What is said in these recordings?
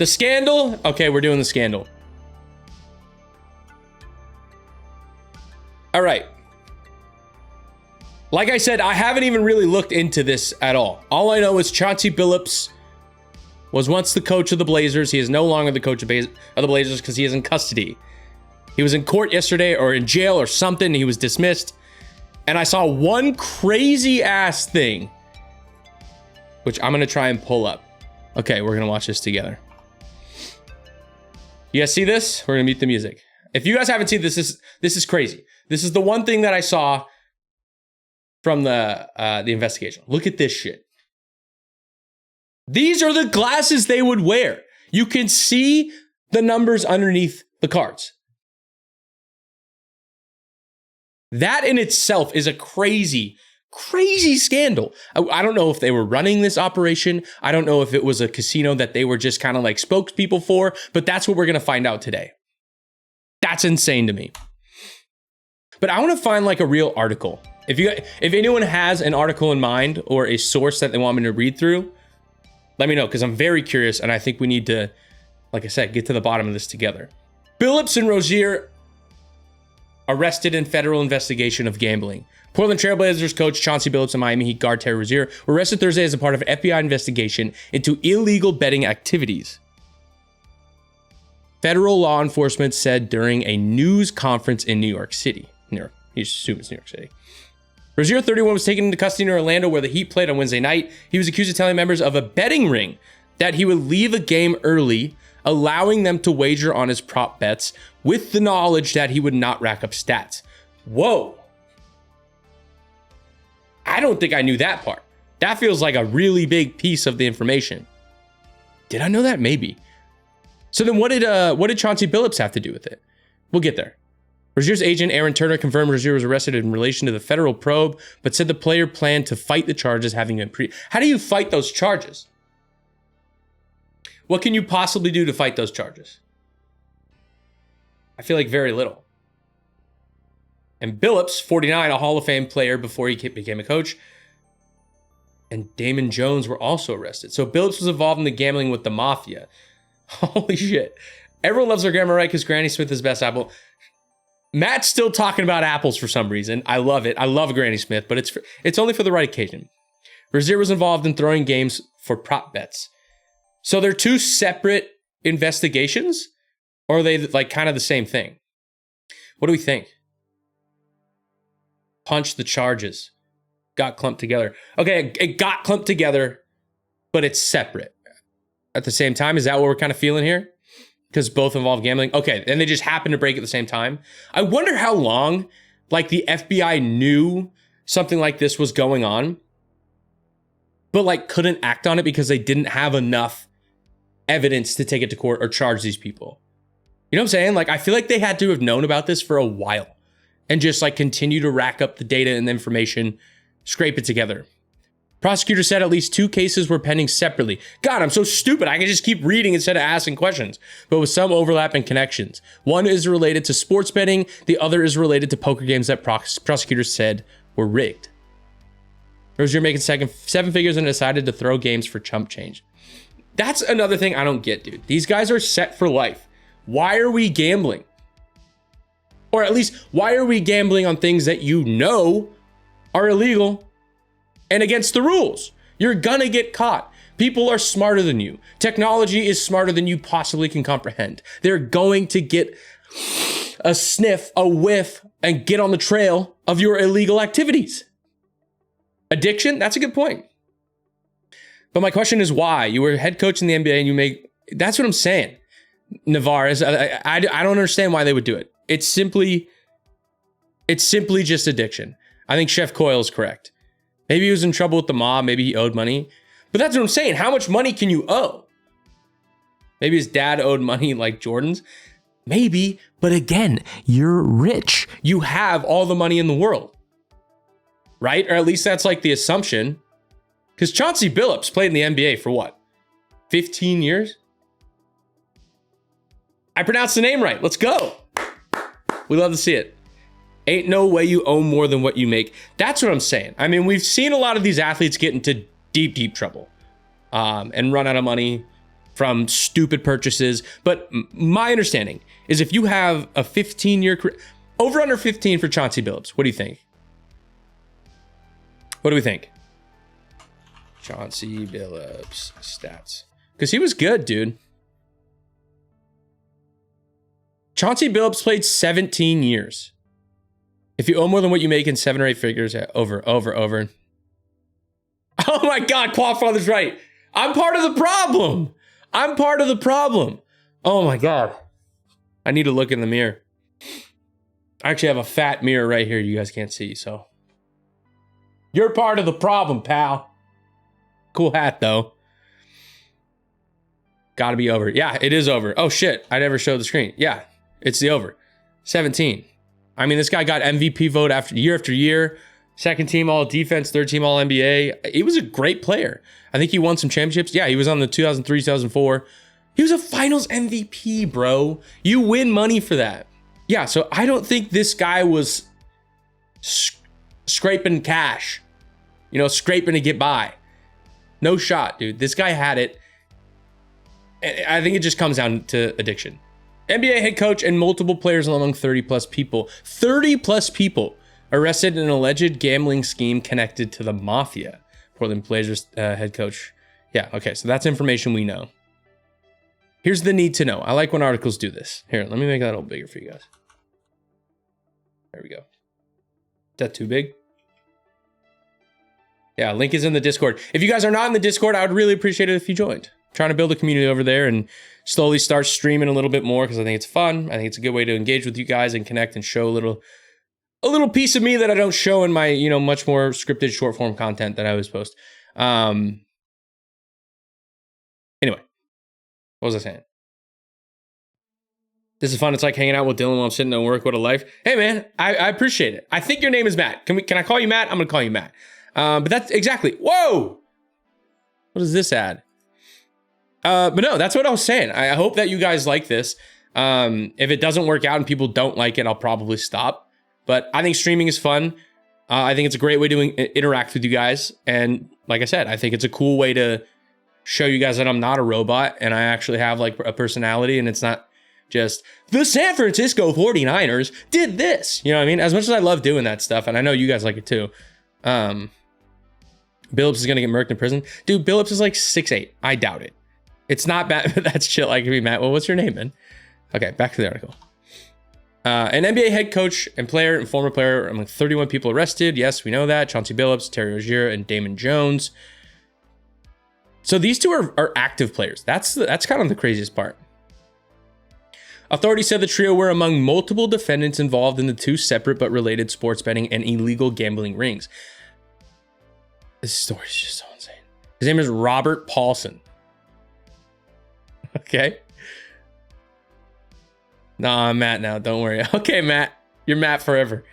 The scandal? Okay, we're doing the scandal. All right. Like I said, I haven't even really looked into this at all. All I know is Chauncey Billups was once the coach of the Blazers. He is no longer the coach of the Blazers because he is in custody. He was in court yesterday or in jail or something. He was dismissed. And I saw one crazy ass thing, which I'm going to try and pull up. Okay, we're going to watch this together. You guys see this? We're going to mute the music. If you guys haven't seen this, this is crazy. This is the one thing that I saw from the investigation. Look at this shit. These are the glasses they would wear. You can see the numbers underneath the cards. That in itself is a crazy, crazy scandal. I don't know if they were running this operation. I don't know if it was a casino that they were just kind of like spokespeople for, but that's what we're going to find out today. That's insane to me. But I want to find like a real article. If anyone has an article in mind or a source that they want me to read through, let me know, because I'm very curious and I think we need to, like I said, get to the bottom of this together. Billups and Rozier arrested in federal investigation of gambling. Portland Trailblazers coach Chauncey Billups and Miami Heat guard Terry Rozier were arrested Thursday as a part of an FBI investigation into illegal betting activities. Federal law enforcement said during a news conference in New York City. You assume it's New York City. Rozier, 31, was taken into custody in Orlando where the Heat played on Wednesday night. He was accused of telling members of a betting ring that he would leave a game early, allowing them to wager on his prop bets with the knowledge that he would not rack up stats. Whoa. I don't think I knew that part. That feels like a really big piece of the information. Did I know that? Maybe. So then what did Chauncey Billups have to do with it? We'll get there. Rozier's agent, Aaron Turner, confirmed Rozier was arrested in relation to the federal probe, but said the player planned to fight the charges having been How do you fight those charges? What can you possibly do to fight those charges? I feel like very little. And Billups, 49, a Hall of Fame player before he became a coach, and Damon Jones were also arrested. So Billups was involved in the gambling with the Mafia. Holy shit. Everyone loves their grandma, right? Because Granny Smith is best apple. Matt's still talking about apples for some reason. I love it. I love Granny Smith, but it's only for the right occasion. Rozier was involved in throwing games for prop bets. So they're two separate investigations, or are they like kind of the same thing? What do we think? Punch the charges. Got clumped together. Okay, it got clumped together, but it's separate. At the same time, is that what we're kind of feeling here? Because both involve gambling. Okay, and they just happen to break at the same time. I wonder how long, like, the FBI knew something like this was going on, but, like, couldn't act on it because they didn't have enough evidence to take it to court or charge these people. You know what I'm saying? Like, I feel like they had to have known about this for a while and just, like, continue to rack up the data and the information, scrape it together. Prosecutor said at least 2 cases were pending separately. God, I'm so stupid. I can just keep reading instead of asking questions, but with some overlap and connections. One is related to sports betting. The other is related to poker games that prosecutors said were rigged. Rozier making 7 figures and decided to throw games for chump change. That's another thing I don't get, dude. These guys are set for life. Why are we gambling? Or at least, why are we gambling on things that you know are illegal and against the rules? You're gonna get caught. People are smarter than you. Technology is smarter than you possibly can comprehend. They're going to get a sniff, a whiff, and get on the trail of your illegal activities. Addiction? That's a good point. But my question is why? You were head coach in the NBA and you make... That's what I'm saying. Navarre, I don't understand why they would do it. It's simply just addiction. I think Chef Coyle is correct. Maybe he was in trouble with the mob. Maybe he owed money. But that's what I'm saying. How much money can you owe? Maybe his dad owed money like Jordan's. Maybe. But again, you're rich. You have all the money in the world. Right? Or at least that's like the assumption. Because Chauncey Billups played in the NBA for what? 15 years? I pronounced the name right. Let's go. We love to see it. Ain't no way you owe more than what you make. That's what I'm saying. I mean, we've seen a lot of these athletes get into deep, deep trouble and run out of money from stupid purchases. But my understanding is if you have a 15-year career, over under 15 for Chauncey Billups. What do you think? What do we think? Chauncey Billups stats. Because he was good, dude. Chauncey Billups played 17 years. If you own more than what you make in 7 or 8 figures, over. Oh my God, Quafather's right. I'm part of the problem. Oh my God. I need to look in the mirror. I actually have a fat mirror right here you guys can't see, so. You're part of the problem, pal. Cool hat, though. Gotta be over. Yeah, it is over. Oh, shit. I never showed the screen. Yeah, it's the over. 17. I mean, this guy got MVP vote after year. Second team all defense, third team all NBA. He was a great player. I think he won some championships. Yeah, he was on the 2003, 2004. He was a finals MVP, bro. You win money for that. Yeah, so I don't think this guy was scraping cash, scraping to get by. No shot, dude. This guy had it. I think it just comes down to addiction. NBA head coach and multiple players among 30 plus people. 30 plus people arrested in an alleged gambling scheme connected to the Mafia. Portland Blazers head coach. Yeah, okay, so that's information we know. Here's the need to know. I like when articles do this. Here, let me make that a little bigger for you guys. There we go. Is that too big? Yeah, link is in the Discord. If you guys are not in the Discord, I would really appreciate it if you joined. I'm trying to build a community over there and slowly start streaming a little bit more because I think it's fun. I think it's a good way to engage with you guys and connect and show a little piece of me that I don't show in my, much more scripted short form content that I always post. Anyway, what was I saying? This is fun. It's like hanging out with Dylan while I'm sitting at work. What a life. Hey, man, I appreciate it. I think your name is Matt. Can I call you Matt? I'm going to call you Matt. But that's exactly. Whoa. What is this ad? But no, that's what I was saying. I hope that you guys like this. If it doesn't work out and people don't like it, I'll probably stop. But I think streaming is fun. I think it's a great way to interact with you guys. And like I said, I think it's a cool way to show you guys that I'm not a robot and I actually have like a personality and it's not just the San Francisco 49ers did this. You know what I mean? As much as I love doing that stuff, and I know you guys like it too. Billups is going to get murked in prison. Dude, Billups is like 6'8". I doubt it. It's not bad. That's chill. I can be Matt. Well, what's your name, man? Okay, back to the article. An NBA head coach and player and former player among 31 people arrested. Yes, we know that. Chauncey Billups, Terry Rozier, and Damon Jones. So these two are active players. That's kind of the craziest part. Authorities said the trio were among multiple defendants involved in the two separate but related sports betting and illegal gambling rings. This story is just so insane. His name is Robert Paulson. Okay. Nah, I'm Matt now. Don't worry. Okay, Matt. You're Matt forever.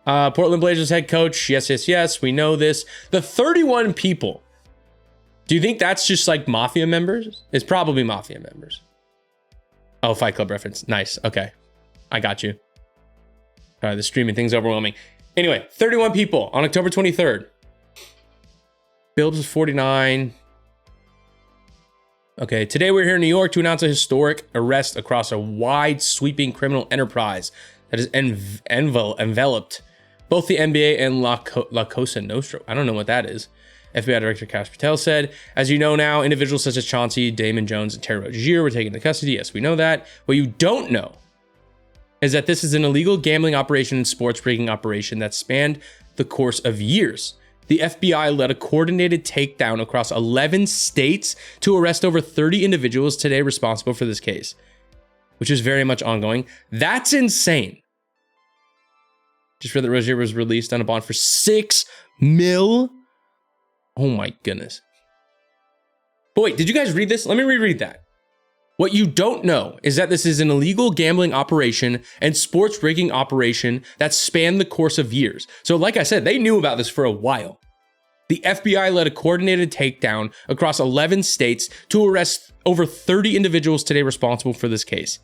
Portland Blazers head coach. Yes. We know this. The 31 people. Do you think that's just like Mafia members? It's probably Mafia members. Oh, Fight Club reference. Nice. Okay. I got you. All right, the streaming thing's overwhelming. Anyway, 31 people on October 23rd. Billups is 49. Okay, today we're here in New York to announce a historic arrest across a wide sweeping criminal enterprise that has enveloped both the NBA and La Cosa Nostra. I don't know what that is. FBI Director Kash Patel said, as you know now, individuals such as Chauncey, Damon Jones, and Terry Rozier were taken into custody. Yes, we know that. What you don't know is that this is an illegal gambling operation and sports breaking operation that spanned the course of years. The FBI led a coordinated takedown across 11 states to arrest over 30 individuals today responsible for this case, which is very much ongoing. That's insane. Just read that Rozier was released on a bond for $6 million. Oh my goodness. But wait, did you guys read this? Let me reread that. What you don't know is that this is an illegal gambling operation and sports breaking operation that spanned the course of years. So like I said, they knew about this for a while. The FBI led a coordinated takedown across 11 states to arrest over 30 individuals today responsible for this case.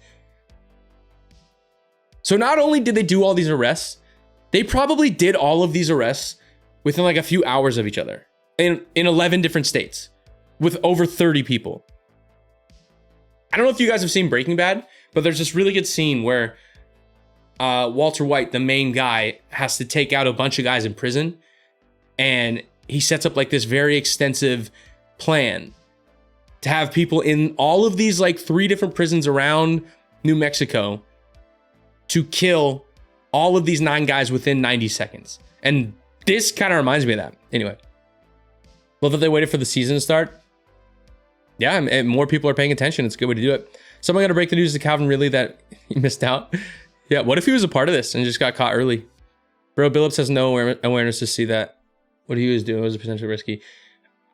So not only did they do all these arrests, they probably did all of these arrests within like a few hours of each other in 11 different states with over 30 people. I don't know if you guys have seen Breaking Bad, but there's this really good scene where Walter White, the main guy, has to take out a bunch of guys in prison, and he sets up like this very extensive plan to have people in all of these like 3 different prisons around New Mexico to kill all of these 9 guys within 90 seconds. And this kind of reminds me of that. Anyway, love that they waited for the season to start. Yeah, and more people are paying attention. It's a good way to do it. Someone got to break the news to Calvin Ridley that he missed out. Yeah, what if he was a part of this and just got caught early? Bro, Billups has no awareness to see that what he was doing was potentially risky.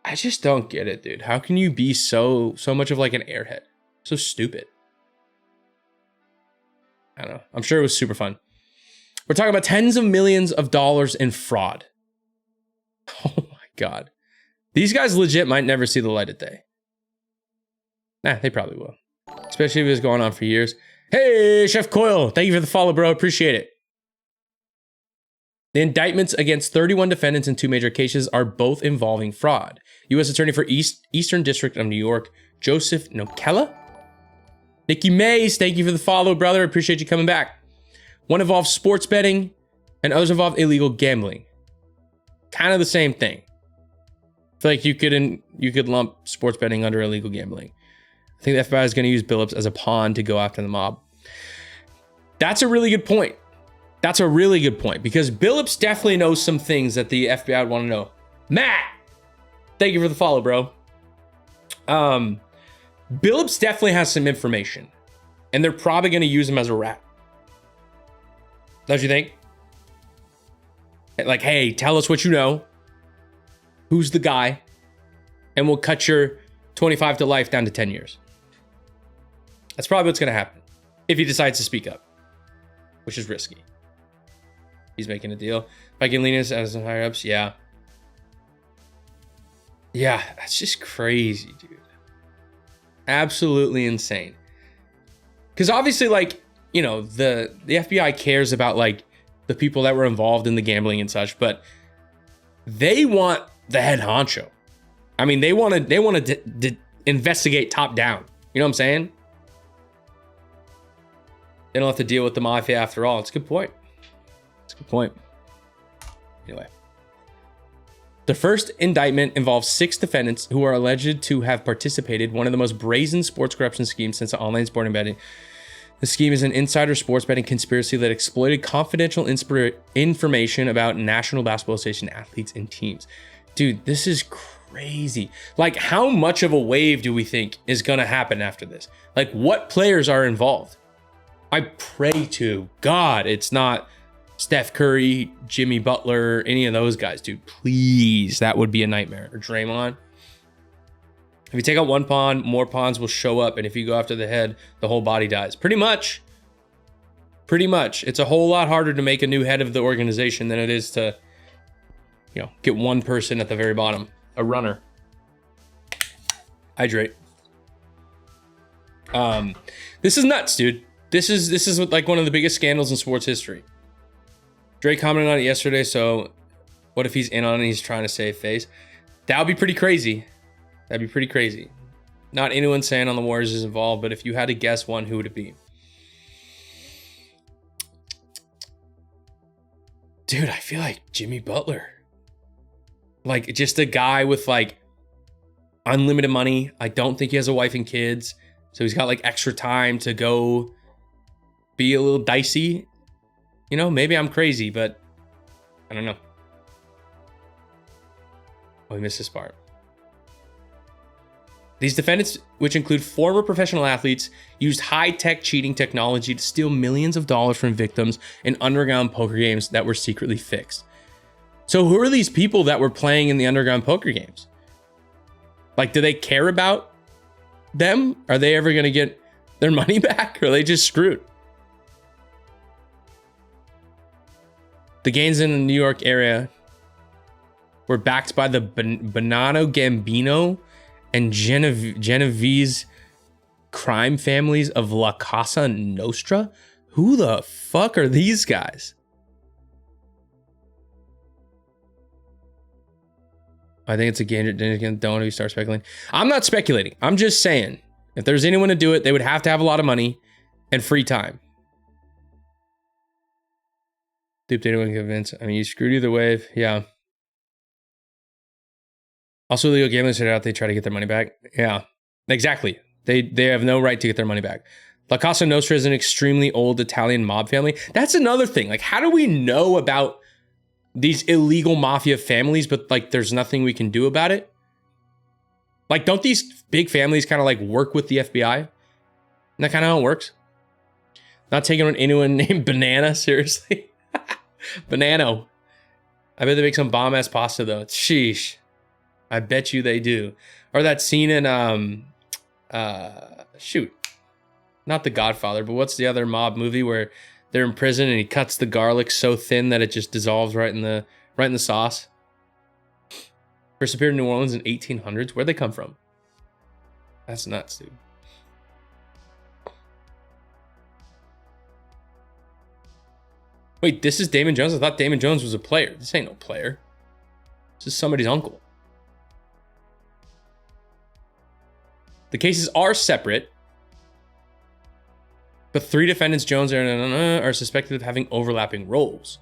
I just don't get it, dude. How can you be so much of like an airhead? So stupid. I don't know. I'm sure it was super fun. We're talking about tens of millions of dollars in fraud. Oh my God. These guys legit might never see the light of day. Nah, they probably will. Especially if it's going on for years. Hey, Chef Coyle. Thank you for the follow, bro. Appreciate it. The indictments against 31 defendants in 2 major cases are both involving fraud. U.S. Attorney for Eastern District of New York, Joseph Nokella. Nikki Mays, thank you for the follow, brother. Appreciate you coming back. One involves sports betting, and others involve illegal gambling. Kind of the same thing. I feel like you could lump sports betting under illegal gambling. I think the FBI is going to use Billups as a pawn to go after the mob. That's a really good point. That's a really good point, because Billups definitely knows some things that the FBI would want to know. Matt, thank you for the follow, bro. Billups definitely has some information, and they're probably going to use him as a rat. Don't you think? Like, hey, tell us what you know. Who's the guy? And we'll cut your 25 to life down to 10 years. That's probably what's going to happen if he decides to speak up, which is risky. He's making a deal. If I can lean in as some higher ups, yeah. Yeah, that's just crazy, dude. Absolutely insane. Because obviously, like, you know, the FBI cares about like the people that were involved in the gambling and such, but they want the head honcho. I mean, they want to investigate top down. You know what I'm saying? They don't have to deal with the mafia after all. It's a good point. It's a good point. Anyway. The first indictment involves 6 defendants who are alleged to have participated in one of the most brazen sports corruption schemes since the online sporting betting. The scheme is an insider sports betting conspiracy that exploited confidential information about National Basketball Association athletes and teams. Dude, this is crazy. Like, how much of a wave do we think is going to happen after this? Like, what players are involved? I pray to God it's not Steph Curry, Jimmy Butler, any of those guys, dude. Please, that would be a nightmare. Or Draymond. If you take out one pawn, more pawns will show up, and if you go after the head, the whole body dies. Pretty much. Pretty much. It's a whole lot harder to make a new head of the organization than it is to, you know, get one person at the very bottom. A runner. Hydrate. This is nuts, dude. This is like one of the biggest scandals in sports history. Drake commented on it yesterday, so what if he's in on it and he's trying to save face? That would be pretty crazy. That'd be pretty crazy. Not anyone saying on the Warriors is involved, but if you had to guess one, who would it be? Dude, I feel like Jimmy Butler. Like, just a guy with, like, unlimited money. I don't think he has a wife and kids, so he's got, like, extra time to go be a little dicey. You know, maybe I'm crazy, but I don't know. Oh, we missed this part. These defendants, which include former professional athletes, used high-tech cheating technology to steal millions of dollars from victims in underground poker games that were secretly fixed. So who are these people that were playing in the underground poker games? Like, do they care about them? Are they ever going to get their money back? Or are they just screwed? The gains in the New York area were backed by the Bonanno Gambino and Genovese crime families of La Casa Nostra? Who the fuck are these guys? I think it's a game. Don't want to start speculating. I'm not speculating. I'm just saying. If there's anyone to do it, they would have to have a lot of money and free time. Duped anyone convinced? I mean, you screwed either way. Yeah. Also, illegal gambling started out, they try to get their money back. Yeah, exactly. They have no right to get their money back. La Cosa Nostra is an extremely old Italian mob family. That's another thing. Like, how do we know about these illegal mafia families, but like there's nothing we can do about it? Like, don't these big families kind of like work with the FBI? Isn't that kind of how it works? Not taking on anyone named Banana, seriously. Banano. I bet they make some bomb-ass pasta though. Sheesh. I bet you they do. Or that scene in shoot. Not The Godfather, but what's the other mob movie where they're in prison and he cuts the garlic so thin that it just dissolves right in the sauce? First appeared in New Orleans in 1800s. Where'd they come from? That's nuts, dude. Wait, this is Damon Jones? I thought Damon Jones was a player. This ain't no player. This is somebody's uncle. The cases are separate, but 3 defendants, Jones, are suspected of having overlapping roles.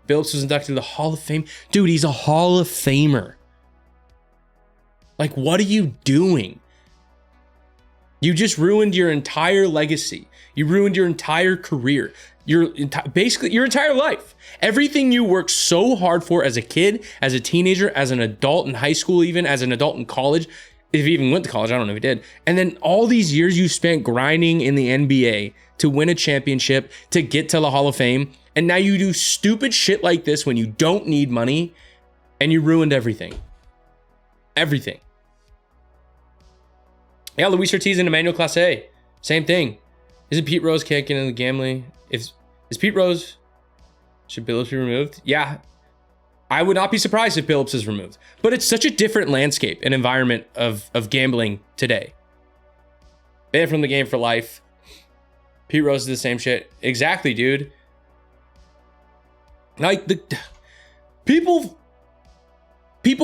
Billups was inducted to the Hall of Fame. Dude, he's a Hall of Famer. Like, what are you doing? You just ruined your entire legacy. You ruined your entire career. Basically your entire life. Everything you worked so hard for as a kid, as a teenager, as an adult in high school, even as an adult in college. If he even went to college, I don't know if he did. And then all these years you spent grinding in the NBA to win a championship, to get to the Hall of Fame. And now you do stupid shit like this when you don't need money, and you ruined everything. Everything. Yeah, Luis Ortiz and Emmanuel Clase. Same thing. Isn't Pete Rose can't get into gambling? Is Pete Rose, should Billups be removed? Yeah. I would not be surprised if Billups is removed. But it's such a different landscape and environment of gambling today. Banned from the game for life. Pete Rose is the same shit. Exactly, dude. Like, the people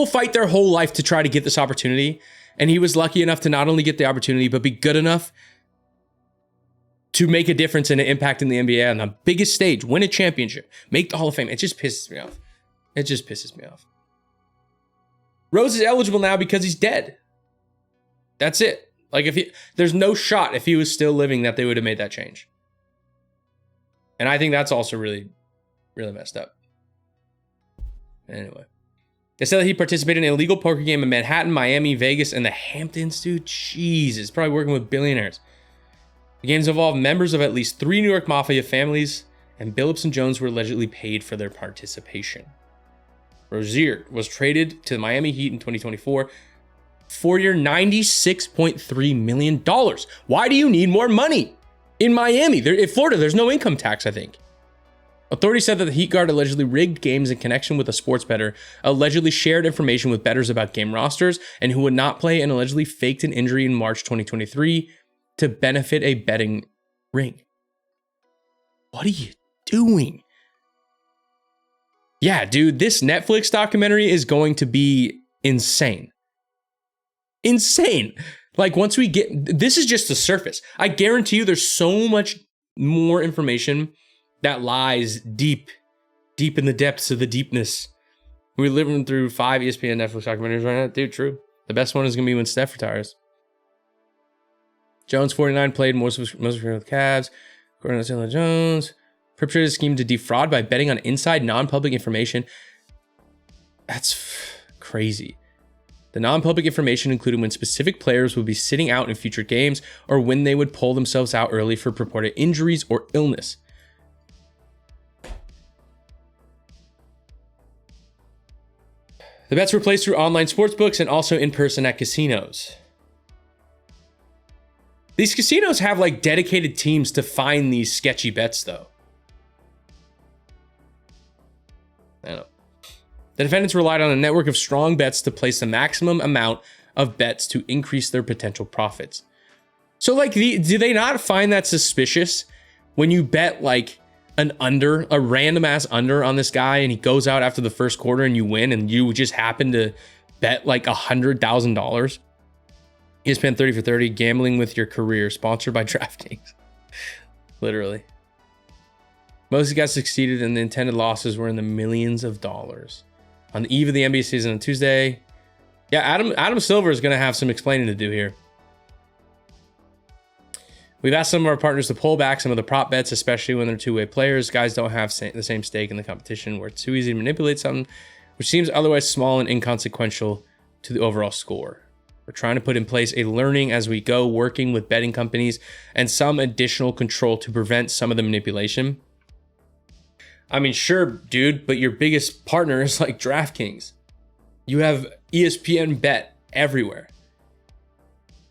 fight their whole life to try to get this opportunity. And he was lucky enough to not only get the opportunity, but be good enough to make a difference and an impact in the NBA on the biggest stage, win a championship, make the Hall of Fame. It just pisses me off. It just pisses me off. Rose is eligible now because he's dead. That's it. Like, there's no shot if he was still living that they would have made that change. And I think that's also really, really messed up. Anyway. They said that he participated in an illegal poker game in Manhattan, Miami, Vegas, and the Hamptons, dude. Jesus, probably working with billionaires. The games involved members of at least 3 New York Mafia families, and Billups and Jones were allegedly paid for their participation. Rozier was traded to the Miami Heat in 2024 for your $96.3 million. Why do you need more money? In Miami, in Florida, there's no income tax, I think. Authorities said that the Heat guard allegedly rigged games in connection with a sports bettor, allegedly shared information with bettors about game rosters, and who would not play, and allegedly faked an injury in March 2023 to benefit a betting ring. What are you doing? Yeah, dude, this Netflix documentary is going to be insane. Insane. Like, once we get, this is just the surface. I guarantee you there's so much more information that lies deep in the depths of the deepness. We're living through 5 ESPN Netflix documentaries right now. Dude, true. The best one is going to be when Steph retires. Jones, 49, played most of his career with the Cavs. According to Jones, perpetrated a scheme to defraud by betting on inside non-public information. That's crazy. The non-public information included when specific players would be sitting out in future games or when they would pull themselves out early for purported injuries or illness. The bets were placed through online sportsbooks and also in person at casinos. These casinos have like dedicated teams to find these sketchy bets, though. I don't know. The defendants relied on a network of strong bets to place the maximum amount of bets to increase their potential profits. So, like, do they not find that suspicious when you bet like a random ass under on this guy and he goes out after the first quarter and you win and you just happen to bet like $100,000? ESPN 30 for 30, gambling with your career, sponsored by DraftKings. Literally. Most of the guys succeeded and the intended losses were in the millions of dollars. On the eve of the NBA season on Tuesday. Yeah, Adam Silver is going to have some explaining to do here. We've asked some of our partners to pull back some of the prop bets, especially when they're two-way players. Guys don't have the same stake in the competition where it's too easy to manipulate something, which seems otherwise small and inconsequential to the overall score. We're trying to put in place a learning as we go, working with betting companies and some additional control to prevent some of the manipulation. I mean, sure, dude, but your biggest partner is like DraftKings. You have ESPN Bet everywhere.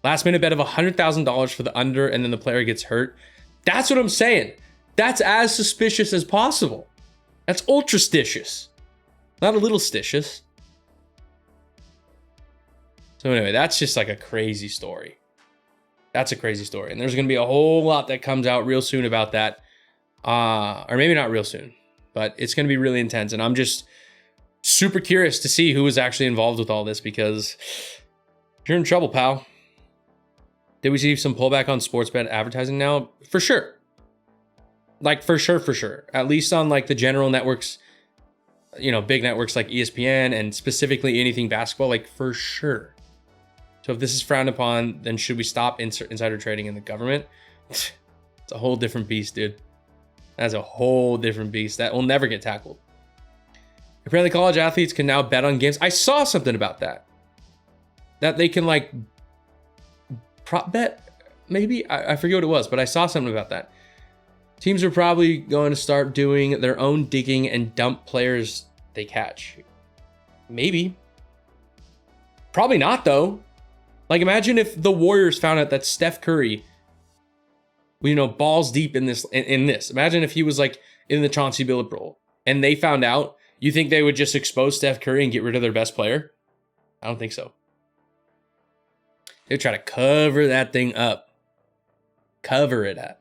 Last minute bet of $100,000 for the under and then the player gets hurt. That's what I'm saying. That's as suspicious as possible. That's ultra-stitious. Not a little stitious. So anyway, that's just like a crazy story. That's a crazy story. And there's going to be a whole lot that comes out real soon about that. Or maybe not real soon, but it's going to be really intense. And I'm just super curious to see who was actually involved with all this because you're in trouble, pal. Did we see some pullback on sports bet advertising now? For sure. Like for sure. At least on like the general networks, you know, big networks like ESPN and specifically anything basketball, like for sure. So if this is frowned upon, then should we stop insider trading in the government? It's a whole different beast, dude. That's a whole different beast that will never get tackled. Apparently college athletes can now bet on games. I saw something about that. That they can like prop bet, maybe? I forget what it was, but I saw something about that. Teams are probably going to start doing their own digging and dump players they catch. Maybe. Probably not, though. Like, imagine if the Warriors found out that Steph Curry, you know, balls deep in this. Imagine if he was like in the Chauncey Billups role and they found out. You think they would just expose Steph Curry and get rid of their best player? I don't think so. They would try to cover that thing up. Cover it up.